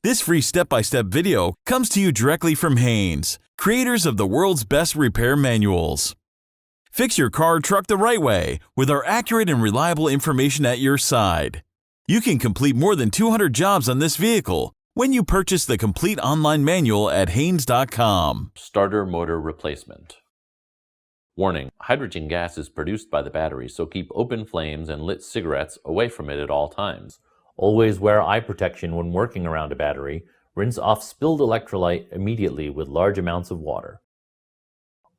This free step-by-step video comes to you directly from Haynes, creators of the world's best repair manuals. Fix your car or truck the right way with our accurate and reliable information at your side. You can complete more than 200 jobs on this vehicle when you purchase the complete online manual at Haynes.com. Starter motor replacement. Warning: hydrogen gas is produced by the battery, so keep open flames and lit cigarettes away from it at all times. Always wear eye protection when working around a battery. Rinse off spilled electrolyte immediately with large amounts of water.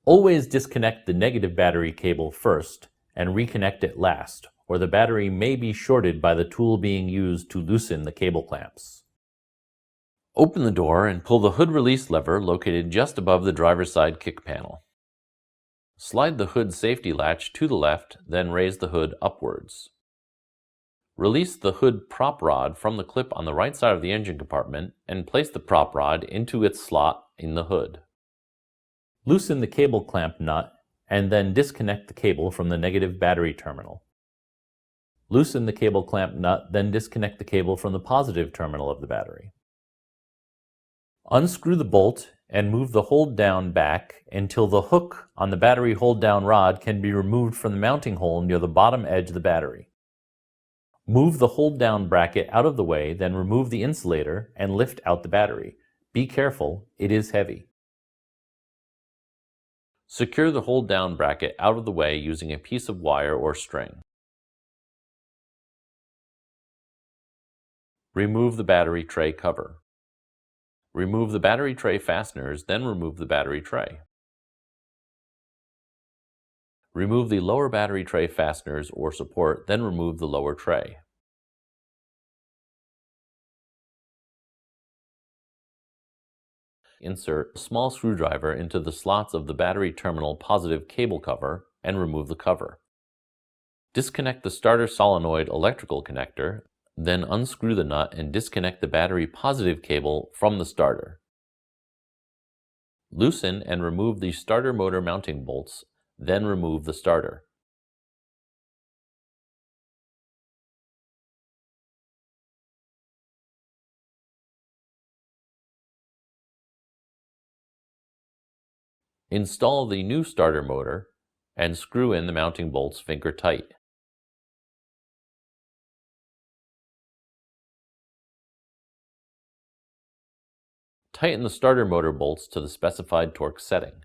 Always disconnect the negative battery cable first and reconnect it last, or the battery may be shorted by the tool being used to loosen the cable clamps. Open the door and pull the hood release lever located just above the driver's side kick panel. Slide the hood safety latch to the left, then raise the hood upwards. Release the hood prop rod from the clip on the right side of the engine compartment and place the prop rod into its slot in the hood. Loosen the cable clamp nut and then disconnect the cable from the negative battery terminal. Loosen the cable clamp nut, then disconnect the cable from the positive terminal of the battery. Unscrew the bolt and move the hold down back until the hook on the battery hold down rod can be removed from the mounting hole near the bottom edge of the battery. Move the hold down bracket out of the way, then remove the insulator and lift out the battery. Be careful, it is heavy. Secure the hold down bracket out of the way using a piece of wire or string. Remove the battery tray cover. Remove the battery tray fasteners, then remove the battery tray. Remove the lower battery tray fasteners or support, then remove the lower tray. Insert a small screwdriver into the slots of the battery terminal positive cable cover and remove the cover. Disconnect the starter solenoid electrical connector, then unscrew the nut and disconnect the battery positive cable from the starter. Loosen and remove the starter motor mounting bolts, then remove the starter. Install the new starter motor and screw in the mounting bolts finger tight. Tighten the starter motor bolts to the specified torque setting.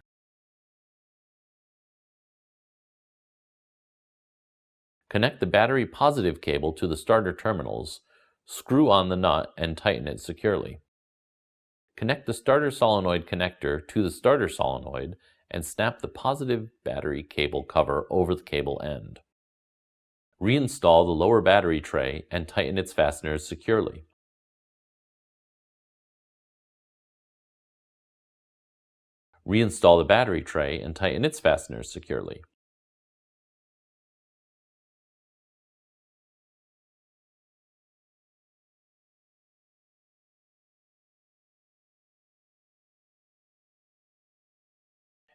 Connect the battery positive cable to the starter terminals, screw on the nut and tighten it securely. Connect the starter solenoid connector to the starter solenoid and snap the positive battery cable cover over the cable end. Reinstall the lower battery tray and tighten its fasteners securely. Reinstall the battery tray and tighten its fasteners securely.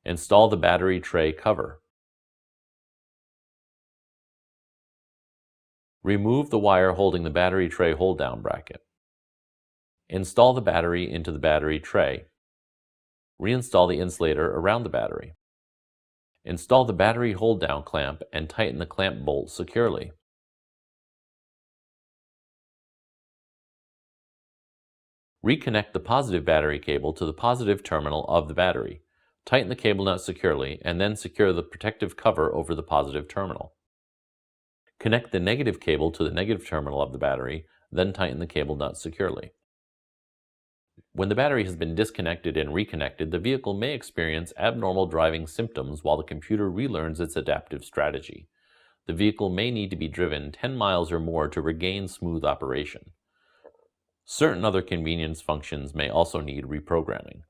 Install the battery tray cover. Remove the wire holding the battery tray hold-down bracket. Install the battery into the battery tray. Reinstall the insulator around the battery. Install the battery hold-down clamp and tighten the clamp bolt securely. Reconnect the positive battery cable to the positive terminal of the battery. Tighten the cable nut securely and then secure the protective cover over the positive terminal. Connect the negative cable to the negative terminal of the battery, then tighten the cable nut securely. When the battery has been disconnected and reconnected, the vehicle may experience abnormal driving symptoms while the computer relearns its adaptive strategy. The vehicle may need to be driven 10 miles or more to regain smooth operation. Certain other convenience functions may also need reprogramming.